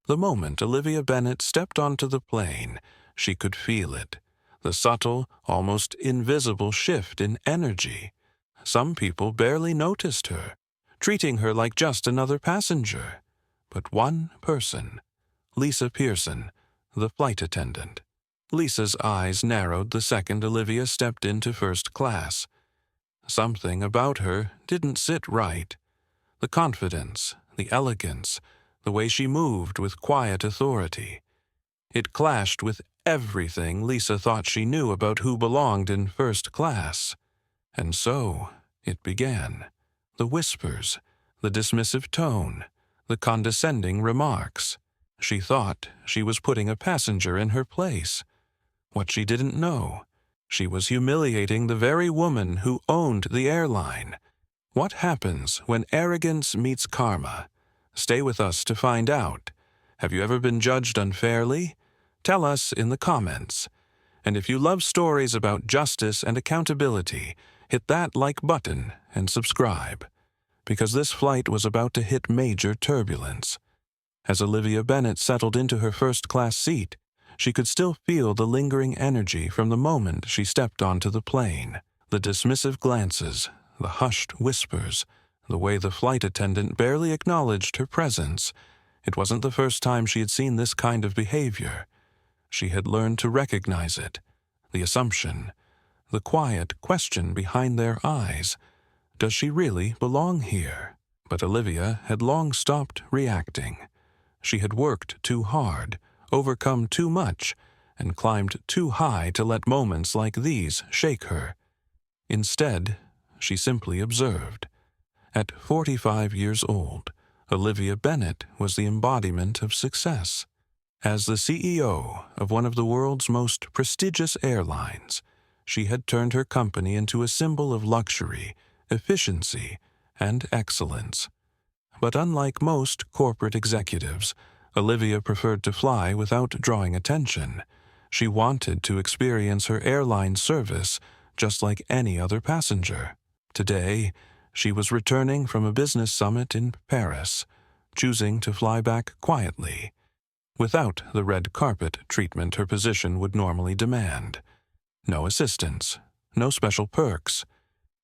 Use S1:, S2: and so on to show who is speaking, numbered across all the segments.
S1: The moment Olivia Bennet stepped onto the plane, she could feel it, the subtle, almost invisible shift in energy. Some people barely noticed her, treating her like just another passenger. But one person, Lisa Pearson, the flight attendant. Lisa's eyes narrowed the second Olivia stepped into first class. Something about her didn't sit right. The confidence, the elegance, the way she moved with quiet authority. It clashed with everything Lisa thought she knew about who belonged in first class. And so it began. The whispers, the dismissive tone, the condescending remarks. She thought she was putting a passenger in her place. What she didn't know, she was humiliating the very woman who owned the airline. What happens when arrogance meets karma? Stay with us to find out. Have you ever been judged unfairly? Tell us in the comments. And if you love stories about justice and accountability, hit that like button and subscribe. Because this flight was about to hit major turbulence. As Olivia Bennet settled into her first-class seat, she could still feel the lingering energy from the moment she stepped onto the plane. The dismissive glances, the hushed whispers, the way the flight attendant barely acknowledged her presence. It wasn't the first time she had seen this kind of behavior. She had learned to recognize it. The assumption, the quiet question behind their eyes. Does she really belong here? But Olivia had long stopped reacting. She had worked too hard, overcome too much, and climbed too high to let moments like these shake her. Instead, she simply observed. At 45 years old, Olivia Bennet was the embodiment of success. As the CEO of one of the world's most prestigious airlines, she had turned her company into a symbol of luxury, efficiency, and excellence. But unlike most corporate executives, Olivia preferred to fly without drawing attention. She wanted to experience her airline service just like any other passenger. Today, she was returning from a business summit in Paris, choosing to fly back quietly, without the red carpet treatment her position would normally demand. No assistance, no special perks,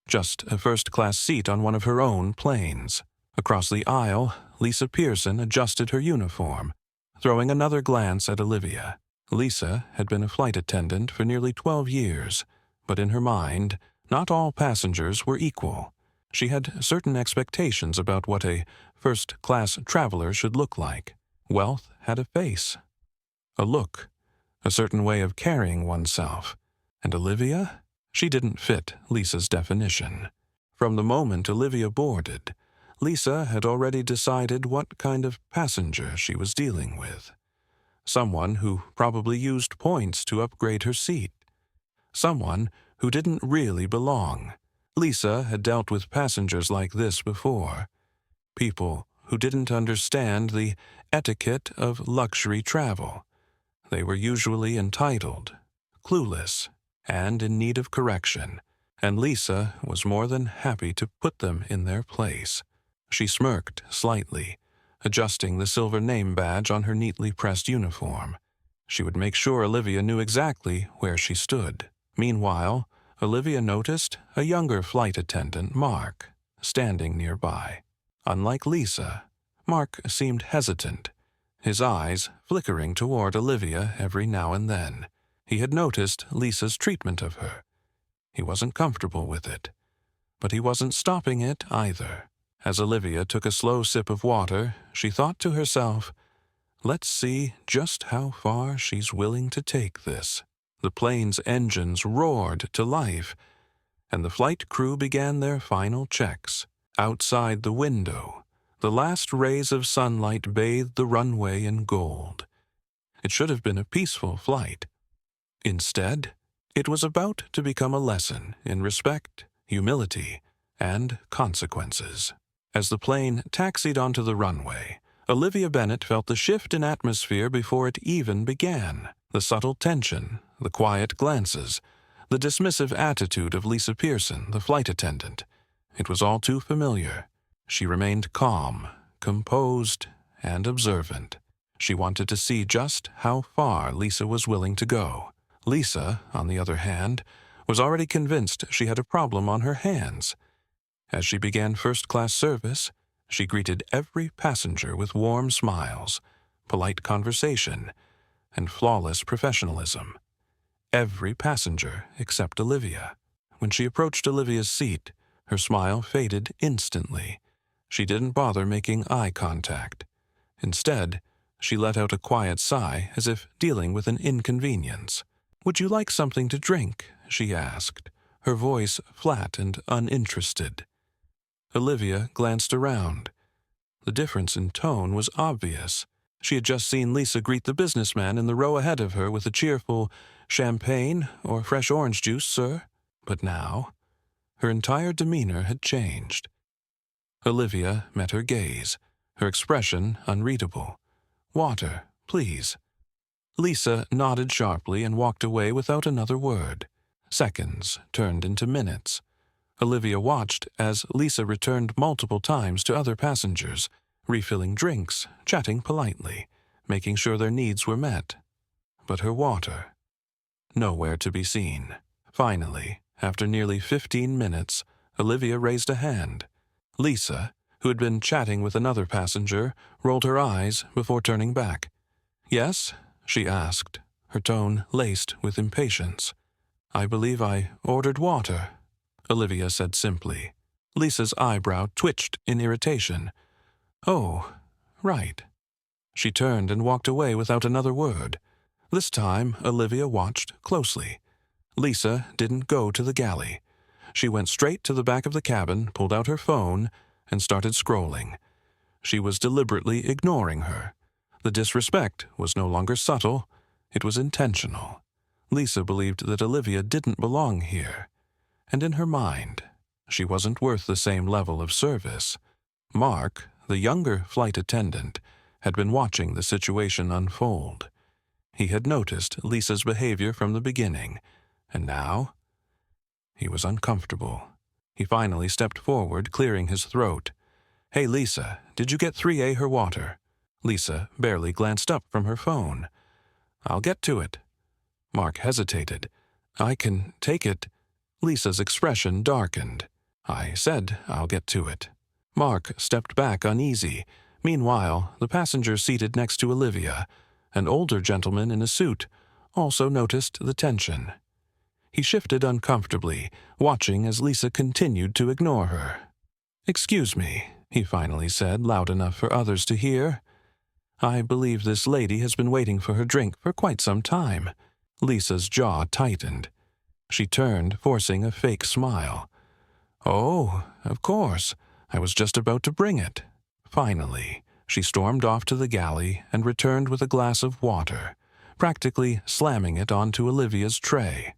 S1: just a first-class seat on one of her own planes. Across the aisle, Lisa Pearson adjusted her uniform, throwing another glance at Olivia. Lisa had been a flight attendant for nearly 12 years, but in her mind, not all passengers were equal. She had certain expectations about what a first-class traveler should look like. Wealth had a face, a look, a certain way of carrying oneself. And Olivia? She didn't fit Lisa's definition. From the moment Olivia boarded, Lisa had already decided what kind of passenger she was dealing with. Someone who probably used points to upgrade her seat. Someone who didn't really belong. Lisa had dealt with passengers like this before. People who didn't understand the etiquette of luxury travel. They were usually entitled, clueless, and in need of correction, and Lisa was more than happy to put them in their place. She smirked slightly, adjusting the silver name badge on her neatly pressed uniform. She would make sure Olivia knew exactly where she stood. Meanwhile, Olivia noticed a younger flight attendant, Mark, standing nearby. Unlike Lisa, Mark seemed hesitant, his eyes flickering toward Olivia every now and then. He had noticed Lisa's treatment of her. He wasn't comfortable with it, but he wasn't stopping it either. As Olivia took a slow sip of water, she thought to herself, let's see just how far she's willing to take this. The plane's engines roared to life, and the flight crew began their final checks. Outside the window, the last rays of sunlight bathed the runway in gold. It should have been a peaceful flight. Instead, it was about to become a lesson in respect, humility, and consequences. As the plane taxied onto the runway, Olivia Bennet felt the shift in atmosphere before it even began. The subtle tension, the quiet glances, the dismissive attitude of Lisa Pearson, the flight attendant. It was all too familiar. She remained calm, composed, and observant. She wanted to see just how far Lisa was willing to go. Lisa, on the other hand, was already convinced she had a problem on her hands. As she began first-class service, she greeted every passenger with warm smiles, polite conversation, and flawless professionalism. Every passenger except Olivia. When she approached Olivia's seat, her smile faded instantly. She didn't bother making eye contact. Instead, she let out a quiet sigh as if dealing with an inconvenience. "Would you like something to drink?" she asked, her voice flat and uninterested. Olivia glanced around. The difference in tone was obvious. She had just seen Lisa greet the businessman in the row ahead of her with a cheerful, "Champagne or fresh orange juice, sir?" But now, her entire demeanor had changed. Olivia met her gaze, her expression unreadable. "Water, please." Lisa nodded sharply and walked away without another word. Seconds turned into minutes. Olivia watched as Lisa returned multiple times to other passengers, refilling drinks, chatting politely, making sure their needs were met. But her water? Nowhere to be seen. Finally, after nearly 15 minutes, Olivia raised a hand. Lisa, who had been chatting with another passenger, rolled her eyes before turning back. "Yes?" she asked, her tone laced with impatience. "I believe I ordered water," Olivia said simply. Lisa's eyebrow twitched in irritation. "Oh, right." She turned and walked away without another word. This time, Olivia watched closely. Lisa didn't go to the galley. She went straight to the back of the cabin, pulled out her phone, and started scrolling. She was deliberately ignoring her. The disrespect was no longer subtle, it was intentional. Lisa believed that Olivia didn't belong here. And in her mind, she wasn't worth the same level of service. Mark, the younger flight attendant, had been watching the situation unfold. He had noticed Lisa's behavior from the beginning, and now he was uncomfortable. He finally stepped forward, clearing his throat. "Hey, Lisa, did you get 3A her water?" Lisa barely glanced up from her phone. "I'll get to it." Mark hesitated. "I can take it." Lisa's expression darkened. "I said I'll get to it." Mark stepped back uneasy. Meanwhile, the passenger seated next to Olivia, an older gentleman in a suit, also noticed the tension. He shifted uncomfortably, watching as Lisa continued to ignore her. "Excuse me," he finally said, loud enough for others to hear. "I believe this lady has been waiting for her drink for quite some time." Lisa's jaw tightened. She turned, forcing a fake smile. "Oh, of course. I was just about to bring it." Finally, she stormed off to the galley and returned with a glass of water, practically slamming it onto Olivia's tray.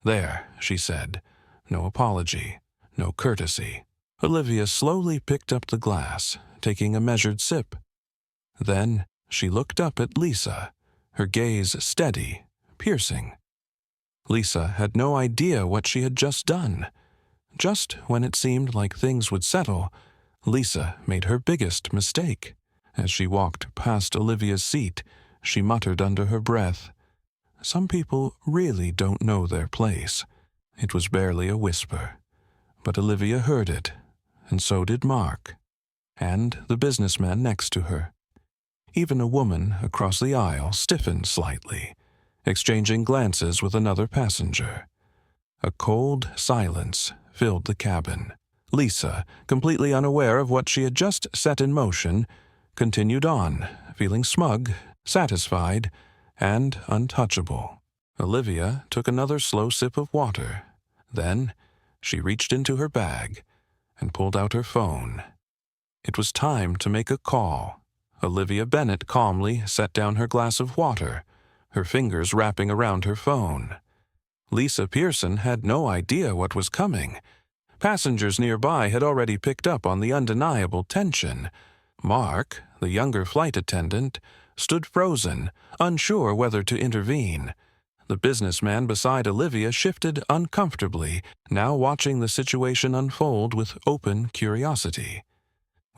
S1: "There," she said. No apology, no courtesy. Olivia slowly picked up the glass, taking a measured sip. Then she looked up at Lisa, her gaze steady, piercing. Lisa had no idea what she had just done. Just when it seemed like things would settle, Lisa made her biggest mistake. As she walked past Olivia's seat, she muttered under her breath, "Some people really don't know their place." It was barely a whisper, but Olivia heard it, and so did Mark, and the businessman next to her. Even a woman across the aisle stiffened slightly, exchanging glances with another passenger. A cold silence filled the cabin. Lisa, completely unaware of what she had just set in motion, continued on, feeling smug, satisfied, and untouchable. Olivia took another slow sip of water. Then she reached into her bag and pulled out her phone. It was time to make a call. Olivia Bennett calmly set down her glass of water, her fingers wrapping around her phone. Lisa Pearson had no idea what was coming. Passengers nearby had already picked up on the undeniable tension. Mark, the younger flight attendant, stood frozen, unsure whether to intervene. The businessman beside Olivia shifted uncomfortably, now watching the situation unfold with open curiosity.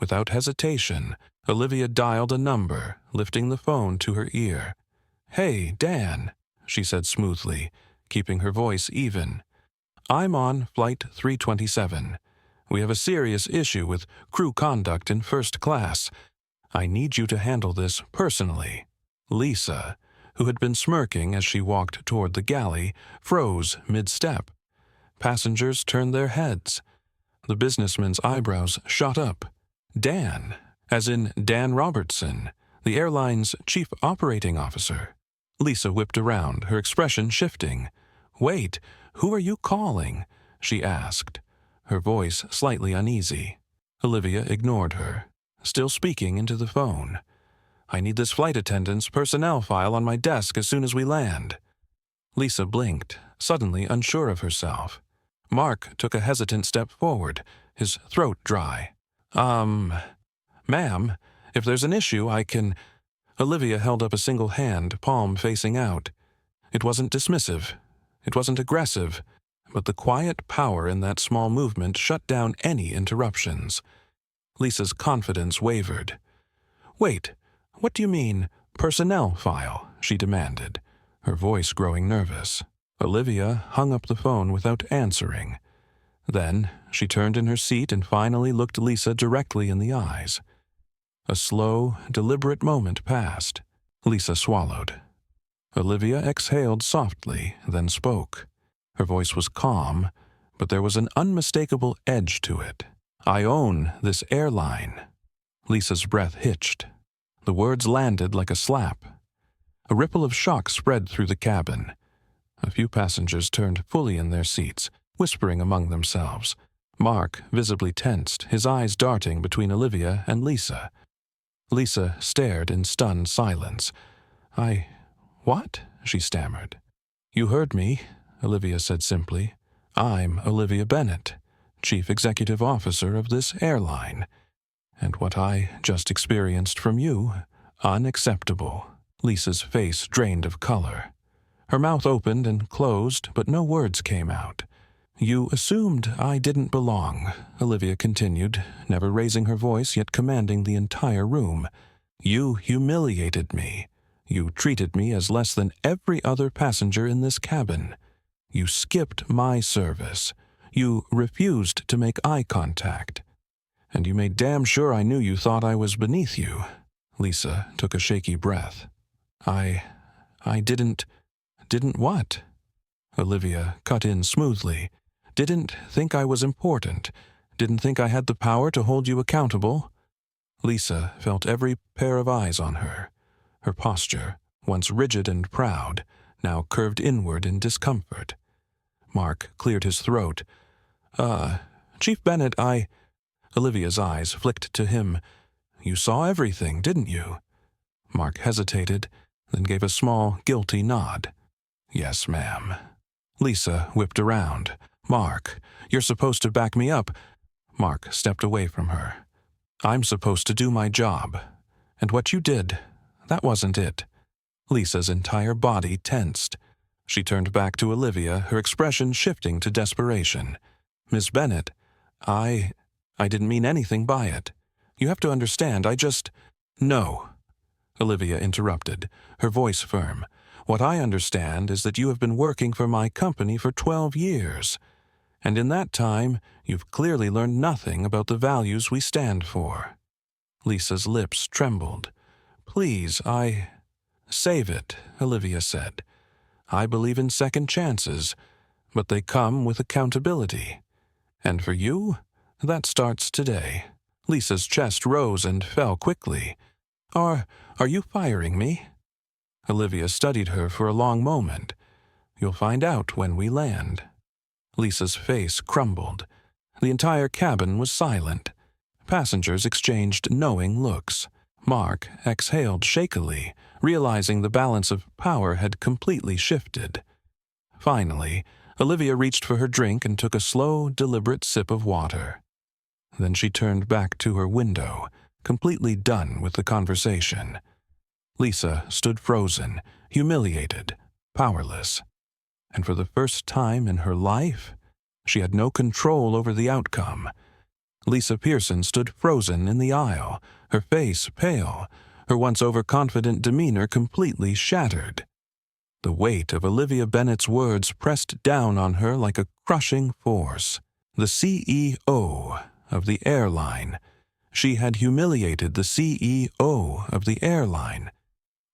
S1: Without hesitation, Olivia dialed a number, lifting the phone to her ear. "Hey, Dan," she said smoothly, keeping her voice even. "I'm on Flight 327. We have a serious issue with crew conduct in first class. I need you to handle this personally." Lisa, who had been smirking as she walked toward the galley, froze mid-step. Passengers turned their heads. The businessman's eyebrows shot up. Dan, as in Dan Robertson, the airline's chief operating officer. Lisa whipped around, her expression shifting. "Wait, who are you calling?" she asked, her voice slightly uneasy. Olivia ignored her, still speaking into the phone. "I need this flight attendant's personnel file on my desk as soon as we land." Lisa blinked, suddenly unsure of herself. Mark took a hesitant step forward, his throat dry. Ma'am, if there's an issue, I can—" Olivia held up a single hand, palm facing out. It wasn't dismissive. It wasn't aggressive. But the quiet power in that small movement shut down any interruptions. Lisa's confidence wavered. "Wait, what do you mean, personnel file?" she demanded, her voice growing nervous. Olivia hung up the phone without answering. Then she turned in her seat and finally looked Lisa directly in the eyes. A slow, deliberate moment passed. Lisa swallowed. Olivia exhaled softly, then spoke. Her voice was calm, but there was an unmistakable edge to it. "I own this airline." Lisa's breath hitched. The words landed like a slap. A ripple of shock spread through the cabin. A few passengers turned fully in their seats, whispering among themselves. Mark visibly tensed, his eyes darting between Olivia and Lisa. Lisa stared in stunned silence. What?" she stammered. "You heard me," Olivia said simply. "I'm Olivia Bennett, Chief Executive Officer of this airline. And what I just experienced from you, unacceptable." Lisa's face drained of color. Her mouth opened and closed, but no words came out. "You assumed I didn't belong," Olivia continued, never raising her voice yet commanding the entire room. "You humiliated me. You treated me as less than every other passenger in this cabin. You skipped my service. You refused to make eye contact. And you made damn sure I knew you thought I was beneath you." Lisa took a shaky breath. I didn't what?" Olivia cut in smoothly. "Didn't think I was important. Didn't think I had the power to hold you accountable." Lisa felt every pair of eyes on her. Her posture, once rigid and proud, now curved inward in discomfort. Mark cleared his throat. Chief Bennett, Olivia's eyes flicked to him. "You saw everything, didn't you?" Mark hesitated, then gave a small, guilty nod. "Yes, ma'am." Lisa whipped around. "Mark, you're supposed to back me up." Mark stepped away from her. "I'm supposed to do my job. And what you did, that wasn't it." Lisa's entire body tensed. She turned back to Olivia, her expression shifting to desperation. "Miss Bennett, I didn't mean anything by it. You have to understand, No," Olivia interrupted, her voice firm. "What I understand is that you have been working for my company for 12 years. And in that time, you've clearly learned nothing about the values we stand for." Lisa's lips trembled. "Please, Save it," Olivia said. "I believe in second chances, but they come with accountability. And for you, that starts today." Lisa's chest rose and fell quickly. Are you firing me?" Olivia studied her for a long moment. "You'll find out when we land." Lisa's face crumbled. The entire cabin was silent. Passengers exchanged knowing looks. Mark exhaled shakily, realizing the balance of power had completely shifted. Finally, Olivia reached for her drink and took a slow, deliberate sip of water. Then she turned back to her window, completely done with the conversation. Lisa stood frozen, humiliated, powerless. And for the first time in her life, she had no control over the outcome. Lisa Pearson stood frozen in the aisle, her face pale, her once overconfident demeanor completely shattered. The weight of Olivia Bennet's words pressed down on her like a crushing force. The CEO of the airline. She had humiliated the CEO of the airline.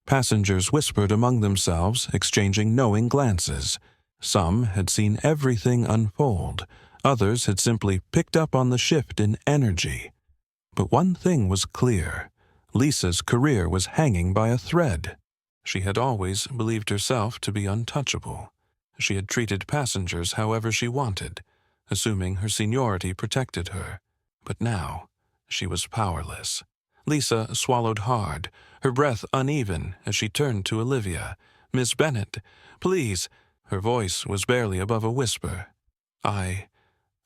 S1: Passengers whispered among themselves, exchanging knowing glances. Some had seen everything unfold. Others had simply picked up on the shift in energy. But one thing was clear. Lisa's career was hanging by a thread. She had always believed herself to be untouchable. She had treated passengers however she wanted, assuming her seniority protected her. But now, she was powerless. Lisa swallowed hard, her breath uneven as she turned to Olivia. "Miss Bennet, please." Her voice was barely above a whisper. I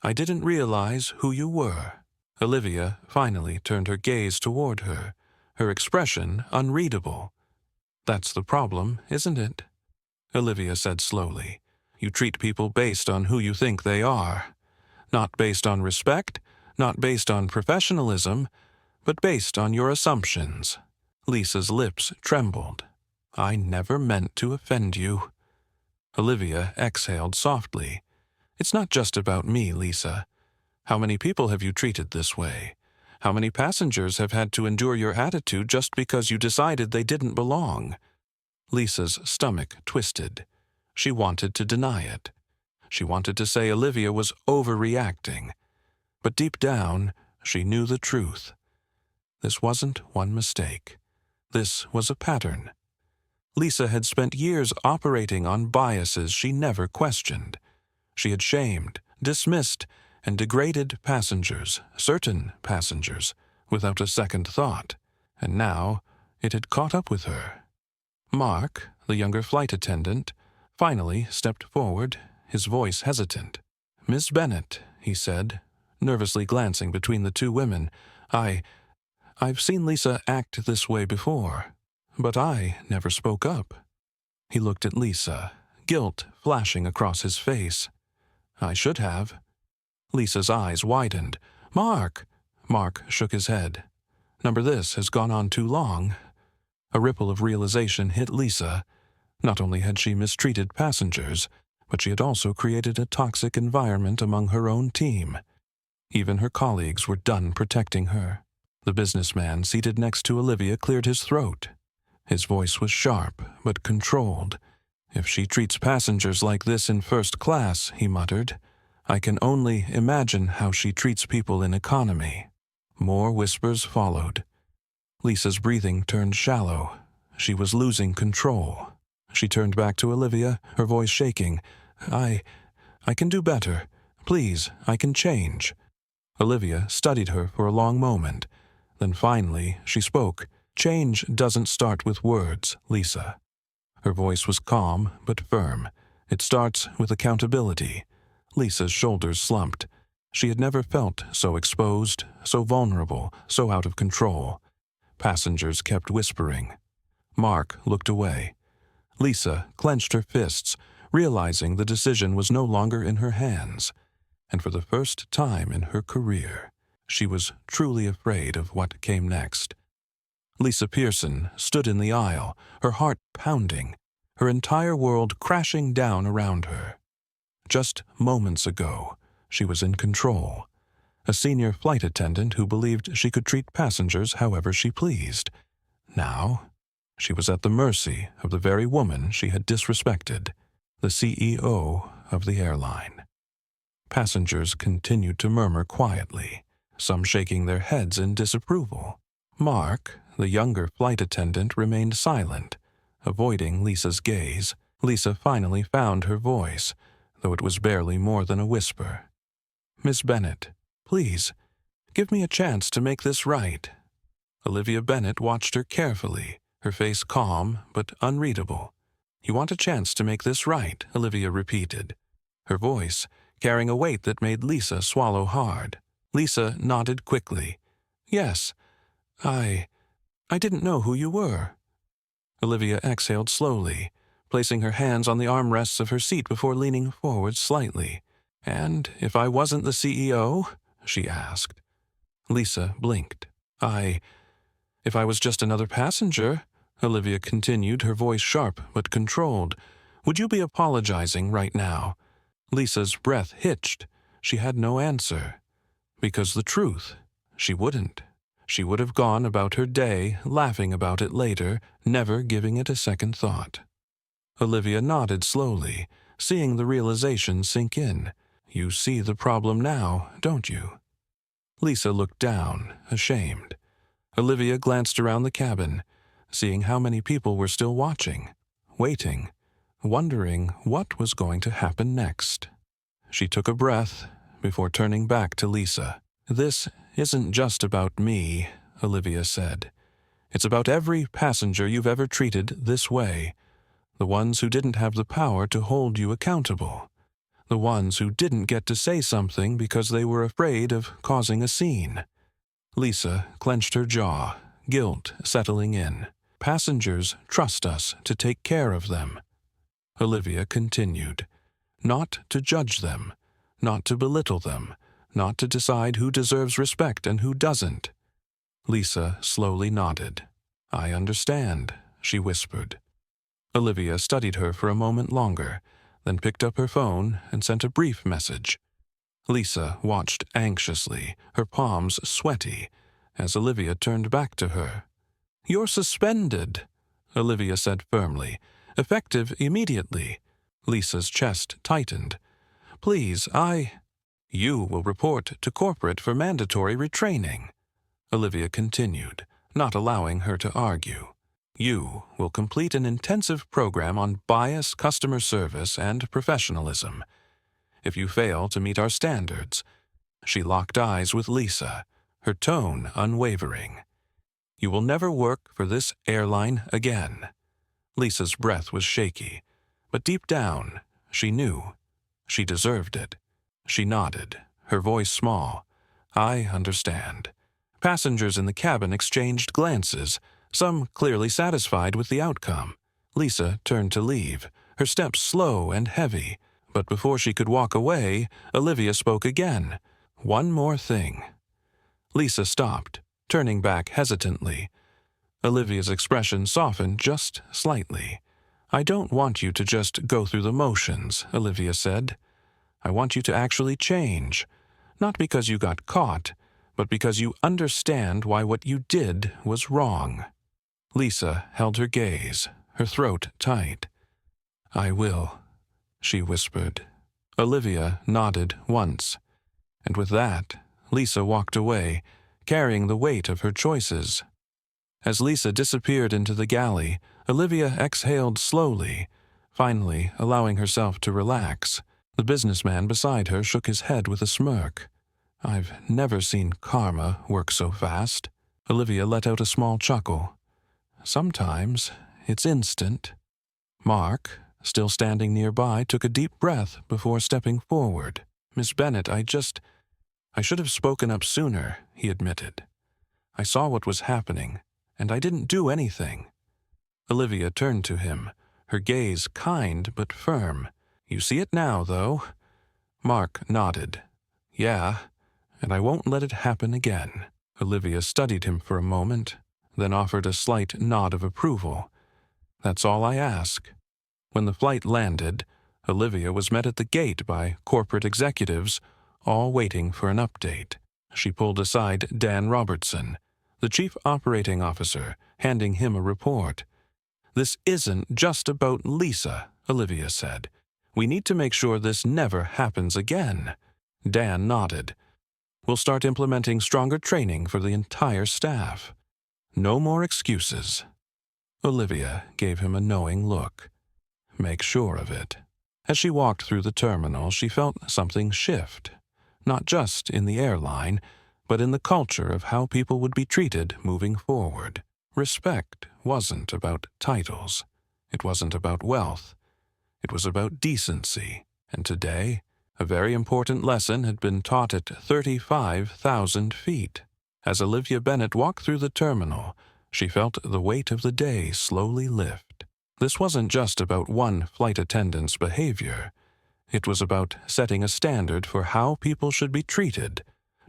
S1: didn't realize who you were." Olivia finally turned her gaze toward her, her expression unreadable. "That's the problem, isn't it?" Olivia said slowly. "You treat people based on who you think they are. Not based on respect, not based on professionalism, but based on your assumptions." Lisa's lips trembled. "I never meant to offend you." Olivia exhaled softly. "It's not just about me, Lisa. How many people have you treated this way? How many passengers have had to endure your attitude just because you decided they didn't belong?" Lisa's stomach twisted. She wanted to deny it. She wanted to say Olivia was overreacting. But deep down, she knew the truth. This wasn't one mistake. This was a pattern. Lisa had spent years operating on biases she never questioned. She had shamed, dismissed, and degraded passengers, certain passengers, without a second thought. And now it had caught up with her. Mark, the younger flight attendant, finally stepped forward, his voice hesitant. "Miss Bennet," he said, nervously glancing between the two women, I've seen Lisa act this way before, but I never spoke up." He looked at Lisa, guilt flashing across his face. "I should have." Lisa's eyes widened. "Mark!" Mark shook his head. "Number this has gone on too long." A ripple of realization hit Lisa. Not only had she mistreated passengers, but she had also created a toxic environment among her own team. Even her colleagues were done protecting her. The businessman seated next to Olivia cleared his throat. His voice was sharp, but controlled. "If she treats passengers like this in first class," he muttered, "I can only imagine how she treats people in economy." More whispers followed. Lisa's breathing turned shallow. She was losing control. She turned back to Olivia, her voice shaking. I can do better. Please, I can change." Olivia studied her for a long moment. Then finally, she spoke. "Change doesn't start with words, Lisa." Her voice was calm but firm. "It starts with accountability." Lisa's shoulders slumped. She had never felt so exposed, so vulnerable, so out of control. Passengers kept whispering. Mark looked away. Lisa clenched her fists, realizing the decision was no longer in her hands. And for the first time in her career, she was truly afraid of what came next. Lisa Pearson stood in the aisle, her heart pounding, her entire world crashing down around her. Just moments ago, she was in control, a senior flight attendant who believed she could treat passengers however she pleased. Now, she was at the mercy of the very woman she had disrespected, the CEO of the airline. Passengers continued to murmur quietly, some shaking their heads in disapproval. Mark, the younger flight attendant, remained silent, avoiding Lisa's gaze. Lisa finally found her voice, though it was barely more than a whisper. "Miss Bennet, please, give me a chance to make this right." Olivia Bennet watched her carefully, her face calm but unreadable. "You want a chance to make this right," Olivia repeated, her voice carrying a weight that made Lisa swallow hard. Lisa nodded quickly. "Yes, I didn't know who you were." Olivia exhaled slowly, placing her hands on the armrests of her seat before leaning forward slightly. "And if I wasn't the CEO?" she asked. Lisa blinked. If I was just another passenger, Olivia continued, her voice sharp but controlled, would you be apologizing right now? Lisa's breath hitched. She had no answer. Because the truth, she wouldn't. She would have gone about her day, laughing about it later, never giving it a second thought. Olivia nodded slowly, seeing the realization sink in. You see the problem now, don't you? Lisa looked down, ashamed. Olivia glanced around the cabin, seeing how many people were still watching, waiting, wondering what was going to happen next. She took a breath before turning back to Lisa. This isn't just about me, Olivia said. It's about every passenger you've ever treated this way. The ones who didn't have the power to hold you accountable. The ones who didn't get to say something because they were afraid of causing a scene. Lisa clenched her jaw, guilt settling in. Passengers trust us to take care of them. Olivia continued. Not to judge them, not to belittle them, not to decide who deserves respect and who doesn't. Lisa slowly nodded. I understand, she whispered. Olivia studied her for a moment longer, then picked up her phone and sent a brief message. Lisa watched anxiously, her palms sweaty, as Olivia turned back to her. You're suspended, Olivia said firmly. Effective immediately. Lisa's chest tightened. Please, You will report to corporate for mandatory retraining, Olivia continued, not allowing her to argue. You will complete an intensive program on bias, customer service, and professionalism. If you fail to meet our standards, she locked eyes with Lisa, her tone unwavering. You will never work for this airline again. Lisa's breath was shaky, but deep down, she knew. She deserved it. She nodded, her voice small. I understand. Passengers in the cabin exchanged glances, some clearly satisfied with the outcome. Lisa turned to leave, her steps slow and heavy, but before she could walk away, Olivia spoke again. One more thing. Lisa stopped, turning back hesitantly. Olivia's expression softened just slightly. I don't want you to just go through the motions, Olivia said. I want you to actually change, not because you got caught, but because you understand why what you did was wrong. Lisa held her gaze, her throat tight. I will, she whispered. Olivia nodded once, and with that, Lisa walked away, carrying the weight of her choices. As Lisa disappeared into the galley, Olivia exhaled slowly, finally allowing herself to relax. The businessman beside her shook his head with a smirk. I've never seen karma work so fast. Olivia let out a small chuckle. Sometimes it's instant. Mark, still standing nearby, took a deep breath before stepping forward. Miss Bennet, I should have spoken up sooner, he admitted. I saw what was happening, and I didn't do anything. Olivia turned to him, her gaze kind but firm. You see it now, though? Mark nodded. Yeah, and I won't let it happen again. Olivia studied him for a moment, then offered a slight nod of approval. That's all I ask. When the flight landed, Olivia was met at the gate by corporate executives, all waiting for an update. She pulled aside Dan Robertson, the chief operating officer, handing him a report. This isn't just about Lisa, Olivia said. We need to make sure this never happens again. Dan nodded. We'll start implementing stronger training for the entire staff. No more excuses. Olivia gave him a knowing look. Make sure of it. As she walked through the terminal, she felt something shift, not just in the airline, but in the culture of how people would be treated moving forward. Respect wasn't about titles. It wasn't about wealth. It was about decency, and today, a very important lesson had been taught at 35,000 feet. As Olivia Bennet walked through the terminal, she felt the weight of the day slowly lift. This wasn't just about one flight attendant's behavior. It was about setting a standard for how people should be treated,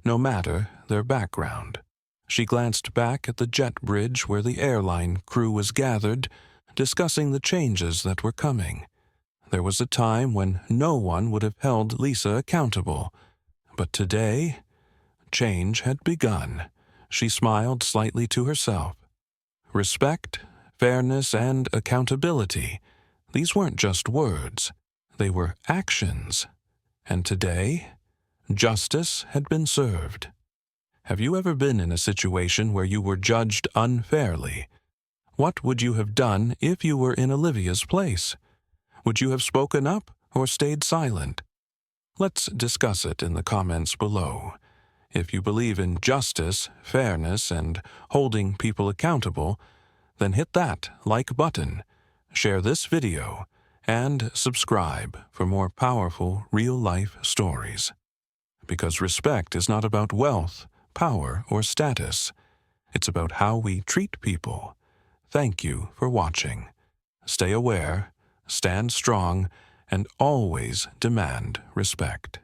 S1: no matter their background. She glanced back at the jet bridge where the airline crew was gathered, discussing the changes that were coming. There was a time when no one would have held Lisa accountable, but today, change had begun. She smiled slightly to herself. Respect, fairness, and accountability, these weren't just words, they were actions. And today, justice had been served. Have you ever been in a situation where you were judged unfairly? What would you have done if you were in Olivia's place? Would you have spoken up or stayed silent? Let's discuss it in the comments below. If you believe in justice, fairness, and holding people accountable, then hit that like button, share this video, and subscribe for more powerful real-life stories. Because respect is not about wealth, power, or status. It's about how we treat people. Thank you for watching. Stay aware, stand strong, and always demand respect.